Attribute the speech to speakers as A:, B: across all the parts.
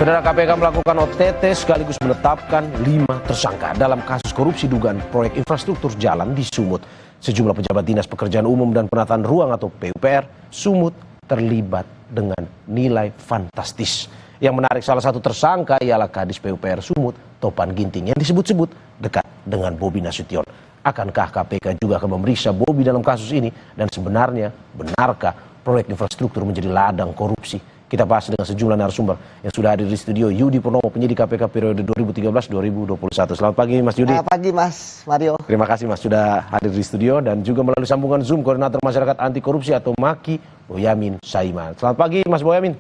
A: Saudara, KPK melakukan OTT sekaligus menetapkan 5 tersangka dalam kasus korupsi dugaan proyek infrastruktur jalan di Sumut. Sejumlah pejabat Dinas Pekerjaan Umum dan Penataan Ruang atau PUPR Sumut terlibat dengan nilai fantastis. Yang menarik, salah satu tersangka ialah Kadis PUPR Sumut, Topan Ginting, yang disebut-sebut dekat dengan Bobi Nasution. Akankah KPK juga akan memeriksa Bobi dalam kasus ini? Dan sebenarnya, benarkah proyek infrastruktur menjadi ladang korupsi? Kita bahas dengan sejumlah narasumber yang sudah hadir di studio. Yudi Purnomo, penyidik KPK periode 2013-2021. Selamat pagi, Mas Yudi.
B: Selamat pagi, Mas Mario.
A: Terima kasih, Mas, sudah hadir di studio. Dan juga melalui sambungan Zoom, Koordinator Masyarakat Anti Korupsi atau MAKI, Boyamin Saiman. Selamat pagi, Mas Boyamin.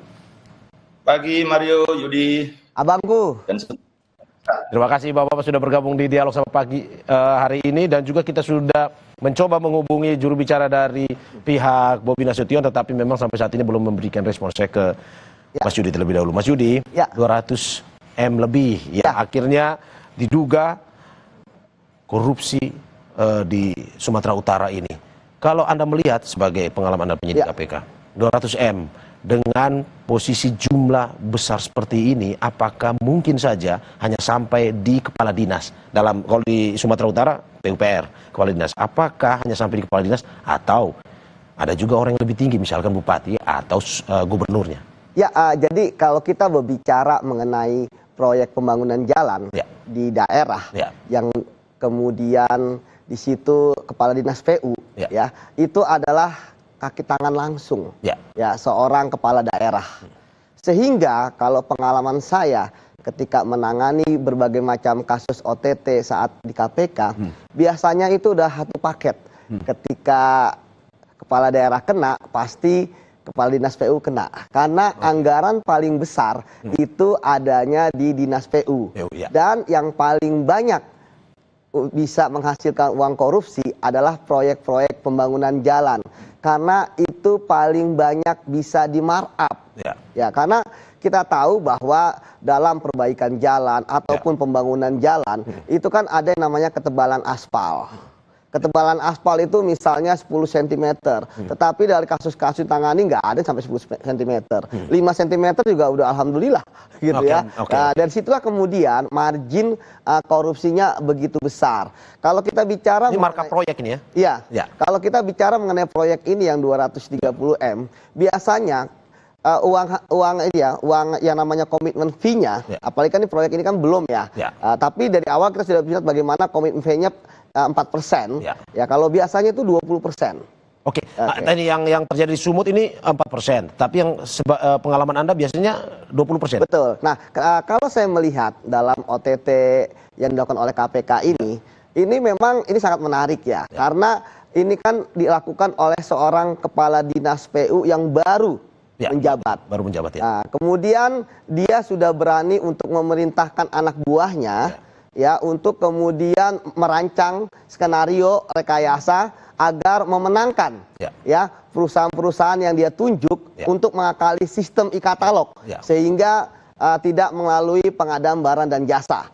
C: Pagi, Mario, Yudi.
B: Abangku.
A: Terima kasih Bapak-Bapak sudah bergabung di Dialog Sama Pagi hari ini. Dan juga kita sudah mencoba menghubungi juru bicara dari pihak Bobi Nasution, tetapi memang sampai saat ini belum memberikan respon. Saya ke Mas Yudi terlebih dahulu. Mas Yudi, 200 M lebih akhirnya diduga korupsi di Sumatera Utara ini. Kalau Anda melihat sebagai pengalaman Anda penyidik KPK, 200 M dengan posisi jumlah besar seperti ini, apakah mungkin saja hanya sampai di kepala dinas? Kalau di Sumatera Utara, PUPR, kepala dinas. Apakah hanya sampai di kepala dinas atau ada juga orang yang lebih tinggi, misalkan bupati atau gubernurnya?
B: Ya, jadi kalau kita berbicara mengenai proyek pembangunan jalan di daerah yang kemudian di situ kepala dinas PU, itu adalah kaki tangan langsung seorang kepala daerah. Sehingga kalau pengalaman saya ketika menangani berbagai macam kasus OTT saat di KPK, biasanya itu udah satu paket. Ketika kepala daerah kena, pasti kepala dinas PU kena. Karena anggaran paling besar itu adanya di dinas PU. Dan yang paling banyak bisa menghasilkan uang korupsi adalah proyek-proyek pembangunan jalan. Karena itu paling banyak bisa di markup. Karena kita tahu bahwa dalam perbaikan jalan ataupun pembangunan jalan itu kan ada yang namanya ketebalan aspal. Ketebalan aspal itu misalnya 10 cm, tetapi dari kasus-kasus tangani nggak ada sampai 10 cm. 5 cm juga udah alhamdulillah gitu Nah, dari situlah kemudian margin korupsinya begitu besar. Kalau kita bicara
A: ini markup proyek ini
B: kalau kita bicara mengenai proyek ini yang 230 M, biasanya uang yang namanya komitmen fee-nya, apalagi kan ini proyek ini kan belum tapi dari awal kita sudah lihat bagaimana komitmen fee-nya 4%, kalau biasanya itu 20%.
A: Tadi yang terjadi di Sumut ini 4%, tapi yang pengalaman Anda biasanya 20%.
B: Betul. Nah, kalau saya melihat dalam OTT yang dilakukan oleh KPK ini memang ini sangat menarik karena ini kan dilakukan oleh seorang kepala dinas PU yang baru menjabat. Nah, kemudian dia sudah berani untuk memerintahkan anak buahnya untuk kemudian merancang skenario rekayasa agar memenangkan perusahaan-perusahaan yang dia tunjuk untuk mengakali sistem e-katalog sehingga tidak melalui pengadaan barang dan jasa.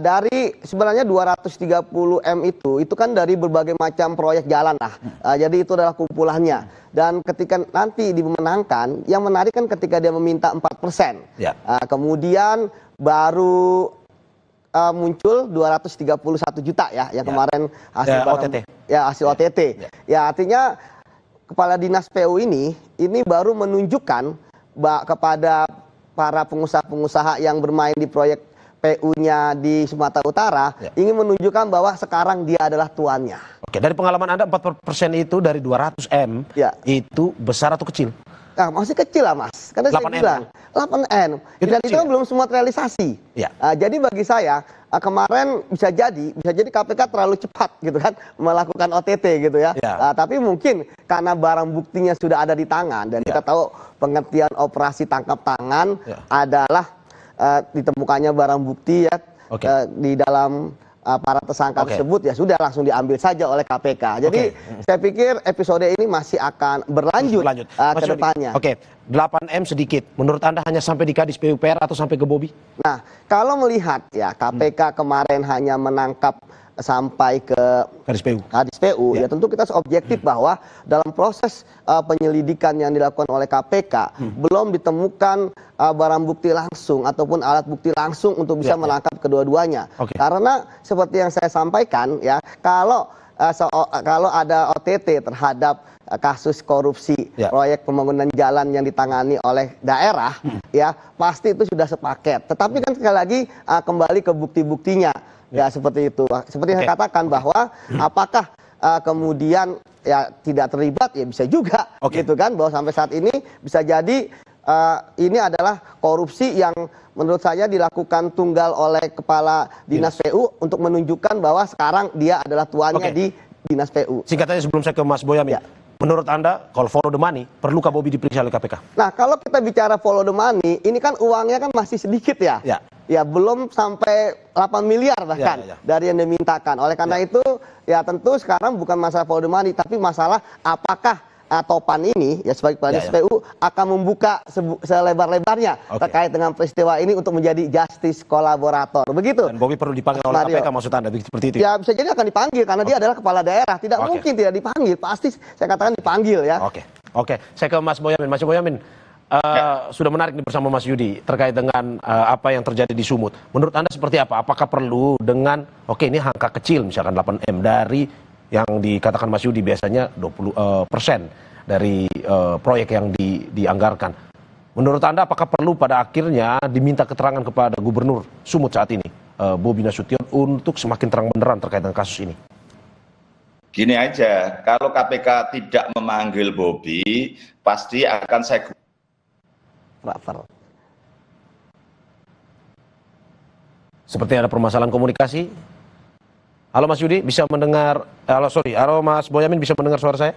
B: Dari sebenarnya 230 M itu kan dari berbagai macam proyek jalan jadi itu adalah kumpulannya. Dan ketika nanti dimenangkan, yang menarik kan ketika dia meminta 4%. Kemudian baru muncul 231 juta yang kemarin hasil
A: OTT.
B: Hasil OTT. Artinya kepala dinas PU ini baru menunjukkan kepada para pengusaha-pengusaha yang bermain di proyek PU-nya di Sumatera Utara ingin menunjukkan bahwa sekarang dia adalah tuannya.
A: Dari pengalaman Anda 4% itu dari 200 M itu besar atau kecil?
B: Nah, masih kecil lah Mas, karena saya bilang 8N dan itu kan belum semua terrealisasi. Jadi bagi saya kemarin bisa jadi KPK terlalu cepat gitu kan melakukan OTT gitu tapi mungkin karena barang buktinya sudah ada di tangan dan kita tahu pengertian operasi tangkap tangan adalah ditemukannya barang bukti di dalam para tersangka tersebut sudah langsung diambil saja oleh KPK. Jadi saya pikir episode ini masih akan berlanjut ke depannya.
A: 8M sedikit. Menurut Anda hanya sampai di Kadis PUPR atau sampai ke Bobi?
B: Nah, kalau melihat KPK kemarin hanya menangkap sampai ke Kadis PU, ya tentu kita objektif bahwa dalam proses penyelidikan yang dilakukan oleh KPK belum ditemukan barang bukti langsung ataupun alat bukti langsung untuk bisa menangkap kedua-duanya. Karena seperti yang saya sampaikan ya, kalau ada OTT terhadap kasus korupsi proyek pembangunan jalan yang ditangani oleh daerah, ya pasti itu sudah sepaket. Tetapi kan sekali lagi kembali ke bukti-buktinya, ya seperti itu. Seperti yang saya katakan bahwa apakah kemudian ya tidak terlibat, ya bisa juga, gitu kan, bahwa sampai saat ini bisa jadi ini adalah korupsi yang menurut saya dilakukan tunggal oleh kepala dinas PU untuk menunjukkan bahwa sekarang dia adalah tuannya di dinas PU.
A: Singkatannya sebelum saya ke Mas Boyamin, menurut Anda kalau follow the money, perlukah Bobi diperiksa oleh KPK?
B: Nah, kalau kita bicara follow the money, ini kan uangnya kan masih sedikit ya. Ya, belum sampai 8 miliar bahkan dari yang dimintakan. Oleh karena itu, ya tentu sekarang bukan masalah follow the money, tapi masalah apakah Topan ini ya sebagai kepala SPU akan membuka selebar-lebarnya terkait dengan peristiwa ini untuk menjadi justice kolaborator. Begitu.
A: Dan Bobi perlu dipanggil oleh KPK maksud Anda seperti itu?
B: Ya bisa jadi akan dipanggil karena dia adalah kepala daerah. Tidak mungkin tidak dipanggil. Pasti saya katakan dipanggil ya.
A: Oke. Saya ke Mas Boyamin. Mas Boyamin, sudah menarik nih bersama Mas Yudi terkait dengan apa yang terjadi di Sumut. Menurut Anda seperti apa? Apakah perlu dengan ini angka kecil misalkan 8M dari yang dikatakan Mas Yudi biasanya 20% dari proyek yang dianggarkan. Menurut Anda apakah perlu pada akhirnya diminta keterangan kepada Gubernur Sumut saat ini, Bobi Nasution, untuk semakin terang benderang terkait dengan kasus ini?
C: Gini aja, kalau KPK tidak memanggil Bobi, pasti akan saya
A: seperti ada permasalahan komunikasi. Halo Mas Yudi, bisa mendengar? Halo Mas Boyamin, bisa mendengar suara saya?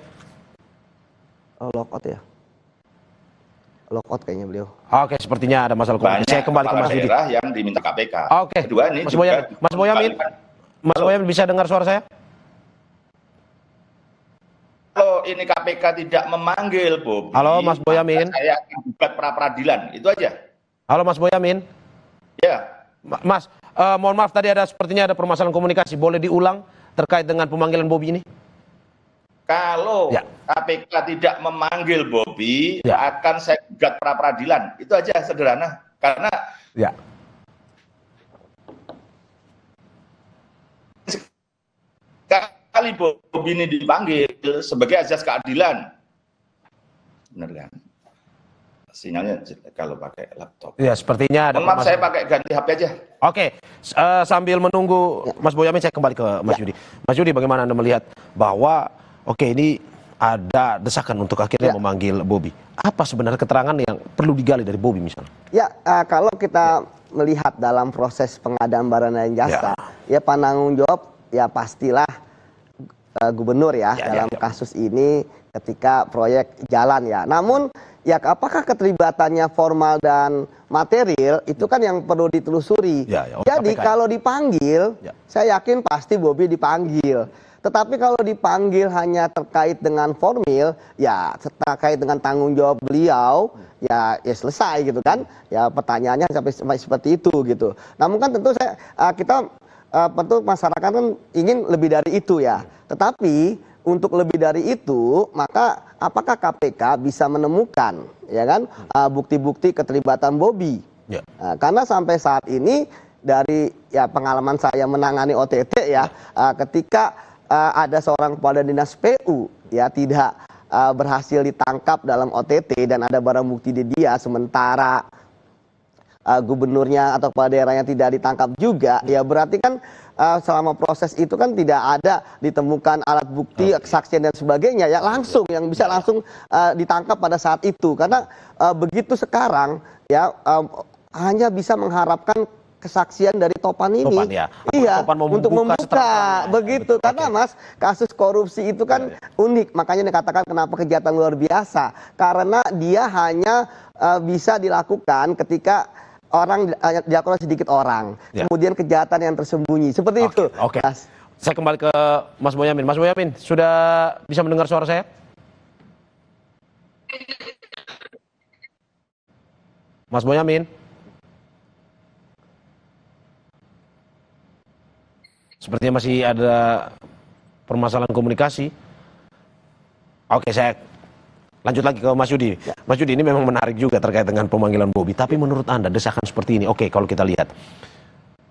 B: Lockout ya. Lockout kayaknya beliau.
A: Oke, sepertinya ada masalah komunikasi. Saya kembali ke Mas Yudi.
C: Yang diminta KPK.
A: Kedua ini Mas Boyamin bisa dengar suara saya?
C: Kalau ini KPK tidak memanggil Bobi.
A: Halo Mas Boyamin.
C: Saya akan gugat pra peradilan. Itu aja.
A: Halo Mas Boyamin.
C: Ya.
A: Mas, mohon maaf tadi sepertinya ada permasalahan komunikasi. Boleh diulang terkait dengan pemanggilan Bobi ini?
C: Kalau KPK tidak memanggil Bobi, akan saya gugat pra peradilan. Itu aja sederhana. Karena sekali Bobi ini dipanggil sebagai azas keadilan, benar kan? Sinyalnya kalau pakai laptop.
A: Ya, sepertinya ada.
C: Maaf, saya pakai ganti HP aja.
A: Oke, sambil menunggu Mas Boyamin, saya kembali ke Mas Yudi. Mas Yudi, bagaimana Anda melihat bahwa ini ada desakan untuk akhirnya memanggil Bobi? Apa sebenarnya keterangan yang perlu digali dari Bobi misalnya?
B: Ya, kalau kita melihat dalam proses pengadaan barang dan jasa, ya penanggung jawab ya pastilah gubernur dalam kasus ini ketika proyek jalan ya. Namun ya apakah keterlibatannya formal dan material itu kan yang perlu ditelusuri. Jadi kalau dipanggil, saya yakin pasti Bobi dipanggil. Tetapi kalau dipanggil hanya terkait dengan formil, ya terkait dengan tanggung jawab beliau, ya selesai gitu kan. Ya pertanyaannya sampai seperti itu gitu. Namun kan tentu tentu masyarakat kan ingin lebih dari itu ya. Tetapi untuk lebih dari itu, maka apakah KPK bisa menemukan bukti-bukti keterlibatan Bobi? Karena sampai saat ini dari pengalaman saya menangani OTT ketika ada seorang kepala dinas PU tidak berhasil ditangkap dalam OTT dan ada barang bukti di dia, sementara gubernurnya atau kepala daerahnya tidak ditangkap juga, ya berarti kan selama proses itu kan tidak ada ditemukan alat bukti, kesaksian dan sebagainya langsung yang bisa langsung ditangkap pada saat itu. Karena begitu sekarang hanya bisa mengharapkan kesaksian dari Topan ini. Topan untuk membuka begitu. Karena Mas, kasus korupsi itu kan unik, makanya dikatakan kenapa kejahatan luar biasa, karena dia hanya bisa dilakukan ketika dilakukan sedikit orang, kemudian kejahatan yang tersembunyi seperti itu. Mas.
A: Saya kembali ke Mas Boyamin. Mas Boyamin, sudah bisa mendengar suara saya? Mas Boyamin. sepertinya masih ada permasalahan komunikasi. Oke, saya lanjut lagi ke Mas Yudi. Mas Yudi, ini memang menarik juga terkait dengan pemanggilan Bobi. Tapi menurut Anda desakan seperti ini, oke, kalau kita lihat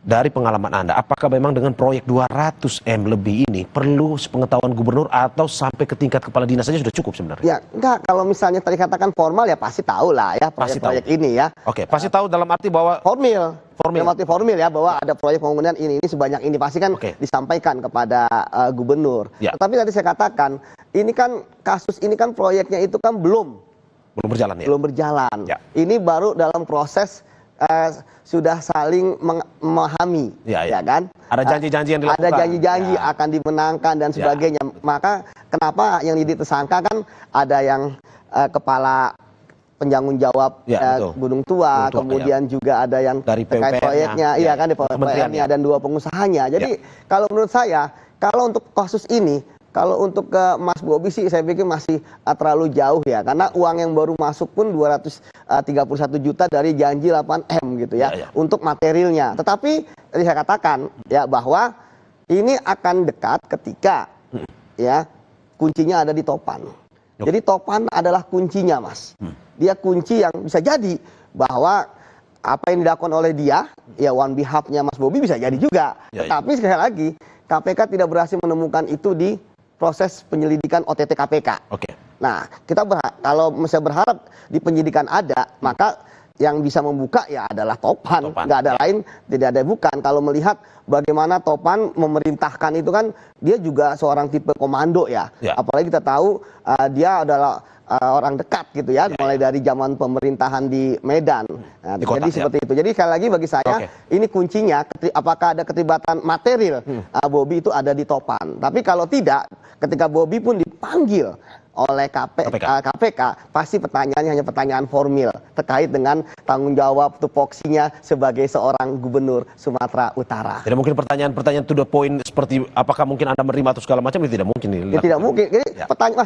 A: dari pengalaman Anda, apakah memang dengan proyek 200M lebih ini perlu sepengetahuan gubernur atau sampai ke tingkat kepala dinas saja sudah cukup sebenarnya?
B: Ya, enggak. Kalau misalnya tadi katakan formal ya pasti tahu lah ya proyek-proyek ini ya.
A: Oke, pasti tahu dalam arti bahwa
B: formil. Dalam arti formil ya, bahwa ada proyek pembangunan ini sebanyak ini pasti kan disampaikan kepada gubernur.
A: Ya.
B: Tetapi tadi saya katakan, ini kan kasus ini kan proyeknya itu kan belum
A: berjalan ya.
B: Belum berjalan.
A: Ya.
B: Ini baru dalam proses sudah saling memahami, ya kan?
A: Ada janji-janji yang dilakukan.
B: Ada janji-janji akan dimenangkan dan sebagainya. Maka kenapa yang tersangka kan ada yang kepala penanggung jawab Gunung Tua, kemudian juga ada yang
A: dari
B: terkait proyeknya, iya kan, di PUPR-nya dan 2 pengusahanya. Jadi kalau menurut saya, kalau untuk kasus ini, kalau untuk ke Mas Bobi sih saya pikir masih terlalu jauh ya, karena uang yang baru masuk pun 231 juta dari janji 8M gitu ya, untuk materialnya. Tetapi tadi saya katakan ya bahwa ini akan dekat ketika ya kuncinya ada di Topan. Jadi Topan adalah kuncinya, Mas. Dia kunci yang bisa jadi bahwa apa yang dilakukan oleh dia, ya on behalf-nya Mas Bobi bisa jadi juga. Tetapi sekali lagi KPK tidak berhasil menemukan itu di proses penyelidikan OTT KPK. Nah, kita kalau misalnya berharap di penyidikan ada, maka yang bisa membuka ya adalah Topan. Nggak ada lain, tidak ada bukan. Kalau melihat bagaimana Topan memerintahkan itu kan, dia juga seorang tipe komando ya. Apalagi kita tahu dia adalah orang dekat gitu ya, mulai dari zaman pemerintahan di Medan. Nah, jadi seperti itu. Jadi sekali lagi bagi saya ini kuncinya, apakah ada keterlibatan material Bobi itu ada di Topan. Tapi kalau tidak, ketika Bobi pun dipanggil oleh KPK, pasti pertanyaannya hanya pertanyaan formil terkait dengan tanggung jawab tupoksinya sebagai seorang gubernur Sumatera Utara.
A: Tidak mungkin pertanyaan-pertanyaan to the point seperti apakah mungkin Anda menerima atau segala macam, itu tidak mungkin.
B: Ya, tidak mungkin. Jadi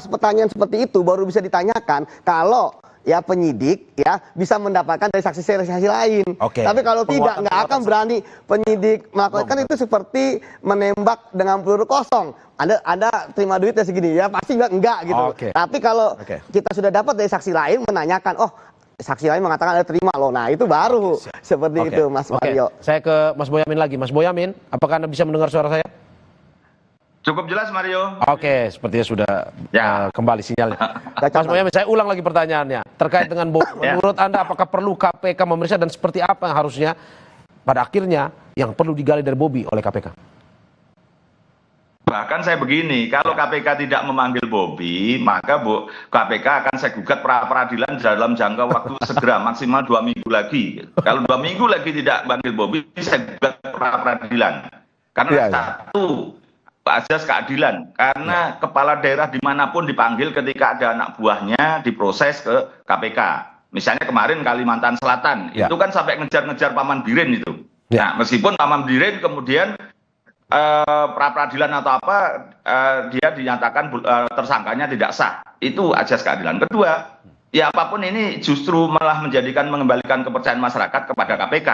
B: pertanyaan seperti itu baru bisa ditanyakan kalau ya penyidik ya bisa mendapatkan dari saksi-saksi lain. Tapi kalau tidak, nggak akan berani penyidik melakukan itu seperti menembak dengan peluru kosong. Anda terima duitnya segini ya, pasti enggak gitu. Tapi kalau kita sudah dapat dari saksi lain menanyakan, oh saksi lain mengatakan ada terima loh. Nah itu baru seperti itu, Mas Mario.
A: Saya ke Mas Boyamin lagi. Mas Boyamin, apakah Anda bisa mendengar suara saya?
C: Cukup jelas, Mario.
A: Sepertinya sudah kembali sinyalnya. Mas Boyamin, saya ulang lagi pertanyaannya. Terkait dengan menurut Anda apakah perlu KPK memeriksa dan seperti apa yang harusnya pada akhirnya yang perlu digali dari Bobi oleh KPK?
C: Bahkan saya begini, kalau KPK tidak memanggil Bobi, maka KPK akan saya gugat pra-peradilan dalam jangka waktu segera, maksimal 2 minggu lagi. Kalau 2 minggu lagi tidak memanggil Bobi, saya gugat pra-peradilan. Karena satu, asas keadilan. Karena kepala daerah dimanapun dipanggil ketika ada anak buahnya diproses ke KPK. Misalnya kemarin Kalimantan Selatan, itu kan sampai ngejar-ngejar Paman Birin itu. Nah, meskipun Paman Birin kemudian pra-peradilan atau apa, dia dinyatakan tersangkanya tidak sah. Itu asas keadilan. Kedua, ya apapun ini justru malah mengembalikan kepercayaan masyarakat kepada KPK.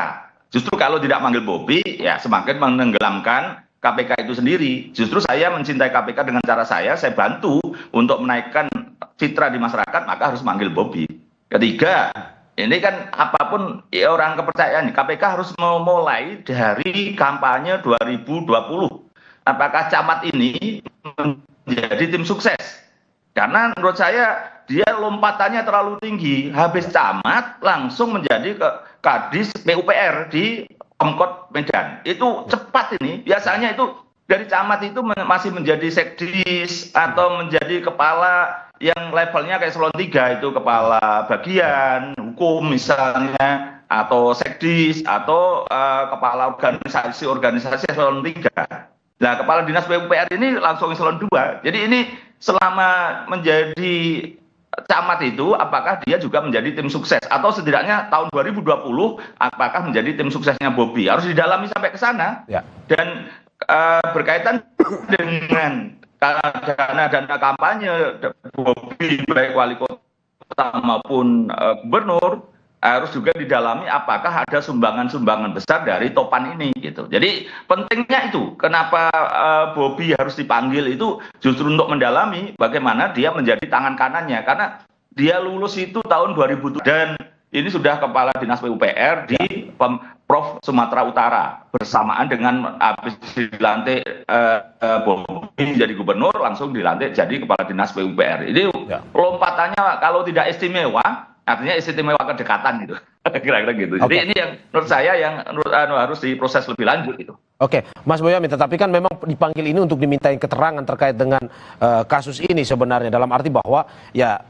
C: Justru kalau tidak manggil Bobi, ya semakin menenggelamkan KPK itu sendiri. Justru saya mencintai KPK dengan cara saya bantu untuk menaikkan citra di masyarakat, maka harus manggil Bobi. Ketiga, ini kan apapun ya orang kepercayaan, KPK harus memulai dari kampanye 2020. Apakah camat ini menjadi tim sukses? Karena menurut saya dia lompatannya terlalu tinggi. Habis camat langsung menjadi Kadis PUPR di Pemkot Medan. Itu cepat ini. Biasanya itu dari camat itu masih menjadi sekdis atau menjadi kepala yang levelnya kayak eselon 3, itu kepala bagian hukum misalnya, atau sekdis, atau kepala organisasi eselon 3. Nah, kepala dinas PUPR ini langsung eselon 2. Jadi ini selama menjadi camat itu, apakah dia juga menjadi tim sukses? Atau setidaknya tahun 2020, apakah menjadi tim suksesnya Bobi? Harus didalami sampai ke sana. Dan berkaitan dengan dana kampanye Bobi, baik wali kota maupun gubernur, harus juga didalami apakah ada sumbangan-sumbangan besar dari topan ini gitu. Jadi pentingnya itu kenapa Bobi harus dipanggil itu justru untuk mendalami bagaimana dia menjadi tangan kanannya, karena dia lulus itu tahun 2007 dan ini sudah kepala dinas PUPR di Pemprov Sumatera Utara bersamaan dengan habis dilantik Bobi jadi gubernur langsung dilantik jadi kepala dinas PUPR. Ini lompatannya kalau tidak istimewa artinya istimewa kedekatan gitu. Kira-kira gitu. Jadi ini yang menurut saya yang harus diproses lebih lanjut gitu.
A: Oke, Mas Boyamin, tetapi kan memang dipanggil ini untuk dimintain keterangan terkait dengan kasus ini sebenarnya, dalam arti bahwa ya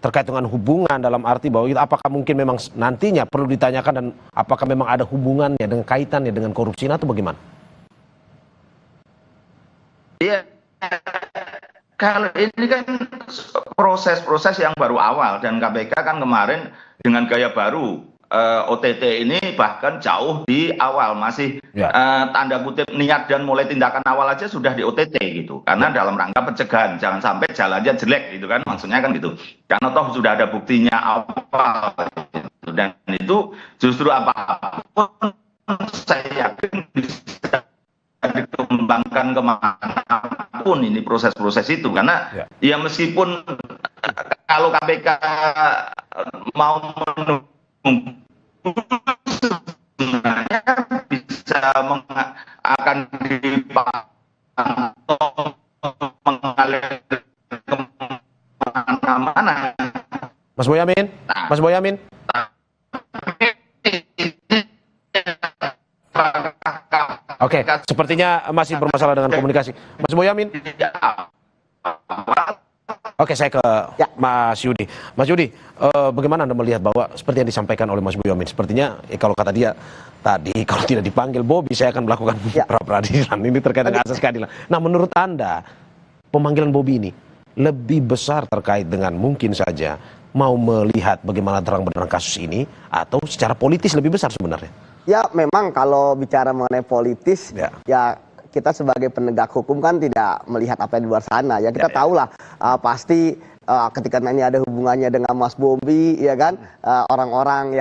A: terkait dengan hubungan, dalam arti bahwa apakah mungkin memang nantinya perlu ditanyakan dan apakah memang ada hubungannya dengan kaitannya dengan korupsi atau bagaimana?
C: Iya, kalau ini kan proses-proses yang baru awal dan KPK kan kemarin dengan gaya baru OTT ini bahkan jauh di awal masih tanda kutip niat dan mulai tindakan awal aja sudah di OTT gitu, karena dalam rangka pencegahan jangan sampai jalannya jelek gitu kan, maksudnya kan gitu, karena toh sudah ada buktinya awal gitu. Dan itu justru apapun saya yakin bisa dikembangkan kemanapun ini proses-proses itu, karena ya meskipun kalau KPK mau sebenarnya bisa akan dipantau mengalir kemana-mana.
A: Mas Boyamin, Mas Boyamin. Oke, sepertinya masih bermasalah dengan komunikasi. Mas Boyamin. Oke, saya ke Mas Yudi. Mas Yudi, bagaimana Anda melihat bahwa seperti yang disampaikan oleh Mas Boyamin, sepertinya kalau kata dia tadi, kalau tidak dipanggil Bobi, saya akan melakukan pra-peradilan. Ini terkait dengan asas keadilan. Nah, menurut Anda, pemanggilan Bobi ini lebih besar terkait dengan mungkin saja mau melihat bagaimana terang benderang kasus ini, atau secara politis lebih besar sebenarnya? Ya,
B: memang kalau bicara mengenai politis, ya kita sebagai penegak hukum kan tidak melihat apa yang di luar sana. Ya kita tahulah pasti ketika ini ada hubungannya dengan Mas Bobi, ya kan, orang-orang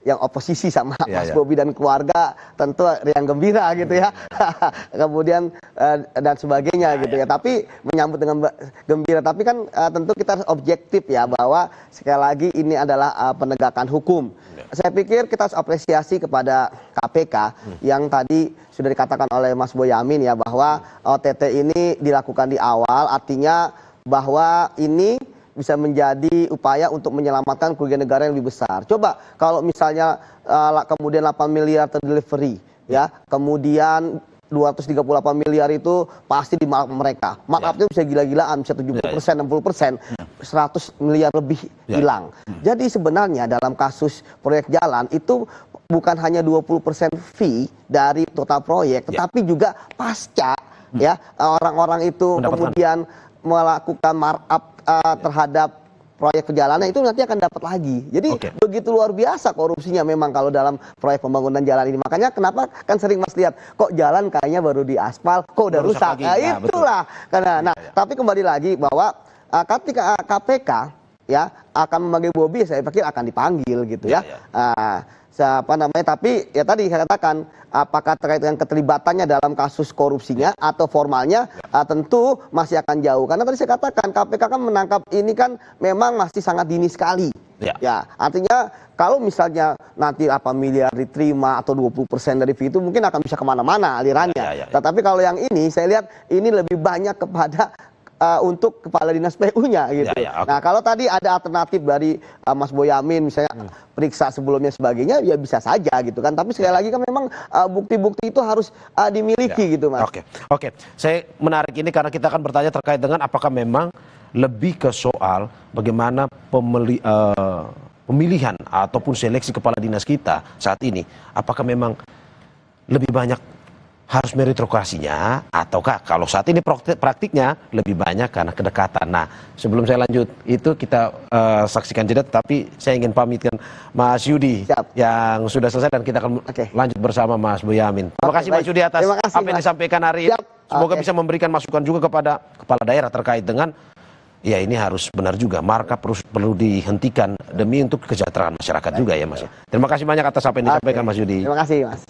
B: yang oposisi sama Mas Bobi dan keluarga tentu riang gembira gitu ya. Kemudian dan sebagainya gitu ya. Tapi menyambut dengan gembira, tapi kan tentu kita harus objektif ya, bahwa sekali lagi ini adalah penegakan hukum. Saya pikir kita harus apresiasi kepada KPK yang tadi sudah dikatakan oleh Mas Boyamin ya, bahwa OTT ini dilakukan di awal, artinya bahwa ini bisa menjadi upaya untuk menyelamatkan kerugian negara yang lebih besar. Coba kalau misalnya kemudian 8 miliar terdelivery ya, kemudian 238 miliar itu pasti di markup mereka. Markupnya bisa gila-gilaan, bisa 70%, 60%, 100 miliar lebih hilang. Jadi sebenarnya dalam kasus proyek jalan itu bukan hanya 20% fee dari total proyek, tetapi juga pasca ya orang-orang itu kemudian melakukan markup terhadap proyek perjalanan itu nanti akan dapat lagi. Jadi begitu luar biasa korupsinya memang kalau dalam proyek pembangunan jalan ini. Makanya kenapa kan sering Mas lihat kok jalan kayaknya baru diaspal, kok udah rusak. Nah, itulah. Karena tapi kembali lagi bahwa ketika KPK ya akan memanggil Bobi, saya pikir akan dipanggil gitu ya. Siapa namanya, tapi ya tadi saya katakan apakah terkait dengan keterlibatannya dalam kasus korupsinya atau formalnya tentu masih akan jauh, karena tadi saya katakan KPK kan menangkap ini kan memang masih sangat dini sekali ya, artinya kalau misalnya nanti 8 miliar diterima atau 20% dari fee itu mungkin akan bisa kemana-mana alirannya, tetapi kalau yang ini saya lihat ini lebih banyak kepada untuk kepala dinas PU-nya gitu. Nah, kalau tadi ada alternatif dari Mas Boyamin misalnya periksa sebelumnya sebagainya, ya bisa saja gitu kan. Tapi sekali lagi kan memang bukti-bukti itu harus dimiliki gitu, Mas.
A: Oke. Saya menarik ini karena kita akan bertanya terkait dengan apakah memang lebih ke soal bagaimana pemilihan ataupun seleksi kepala dinas kita saat ini, apakah memang lebih banyak harus meritokrasinya, ataukah kalau saat ini praktiknya lebih banyak karena kedekatan. Nah, sebelum saya lanjut itu kita saksikan jeda, tapi saya ingin pamitkan Mas Yudi yang sudah selesai dan kita akan lanjut bersama Mas Boyamin. Terima kasih Mas Yudi atas apa yang disampaikan hari ini. Semoga bisa memberikan masukan juga kepada kepala daerah terkait dengan ya ini harus benar juga, markup perlu dihentikan demi untuk kesejahteraan masyarakat juga ya Mas. Terima kasih banyak atas apa yang disampaikan Mas Yudi.
B: Terima kasih Mas.